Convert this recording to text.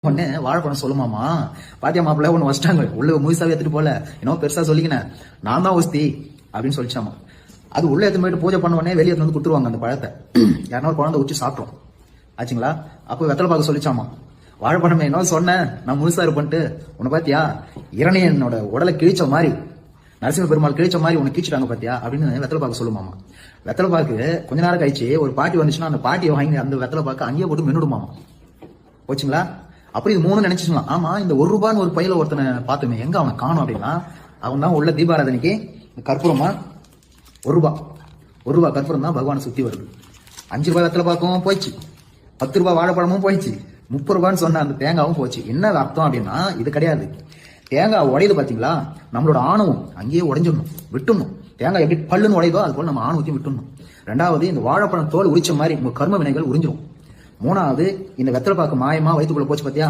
ஒண்ணு வாழைப்பழம் சொல்லுமாமா பாத்தியா மாப்பிள்ள ஒண்ணு வச்சிட்டாங்க உள்ள முழுசாவே எடுத்துட்டு போல என்ன பெருசா சொல்லிக்கினேன் நான் தான் ஒஸ்தி அப்படின்னு சொல்லிச்சாமா. அது உள்ள எடுத்து போயிட்டு பூஜை பண்ண உடனே வெளியே வந்து கொடுத்துருவாங்க அந்த பழத்தை. யாருன்னா குழந்தை உச்சி சாப்பிட்டோம் ஆச்சுங்களா. அப்போ வெத்தலை பார்க்க சொல்லிச்சாமா, வாழைப்பழம் என்ன சொன்னேன் நான் முழுசா இருப்பேன்ட்டு உன்னை பாத்தியா இரணியனோட உடலை கிழிச்ச மாதிரி நரசிம்ம பெருமாள் கிழிச்ச மாதிரி உனக்கு கீழ்ச்சிட்டாங்க பாத்தியா அப்படின்னு வெத்தலை பார்க்க சொல்லுமாமா. வெத்தலை பாக்கு கொஞ்ச நேரம் கழிச்சு ஒரு பாட்டி வந்துச்சுன்னா அந்த பாட்டியை வாங்கி அந்த வெத்தலை பார்க்க அங்கேயே போட்டு மென்னுடுமாமா. போச்சுங்களா. அப்புறம் இது மூணு நினைச்சுக்கலாம். ஆமா இந்த ₹1 ஒரு பையில ஒருத்தனை பார்த்துமே எங்க அவனை காணும் அப்படின்னா அவன் தான் உள்ள தீபாராதனைக்கு கற்பூரமா ₹1 கற்பூரம் தான் பகவானை சுத்தி வருது. ₹5 வெத்தலை பார்க்கவும் போயிடுச்சு, ₹10 வாழைப்பழமும் போயிடுச்சு, ₹30 சொன்ன அந்த தேங்காவும் போச்சு. என்ன அர்த்தம் அப்படின்னா இது கிடையாது. தேங்காய் உடையுது பாத்தீங்களா, நம்மளோட ஆணவம் அங்கேயே உடைஞ்சிடணும், விட்டுணும். தேங்காய் எப்படி பல்லுன்னு உடையுதோ அது போல நம்ம ஆணவத்தையும் விட்டுணும். ரெண்டாவது இந்த வாழைப்பழம் தோல் உரிச்ச மாதிரி உங்க கர்ம வினைகள் உறிஞ்சிரும். மூணாவது இந்த வெத்தலை பாக்கு மாயமா வயிற்றுக்குள்ள போச்சு பாத்தியா.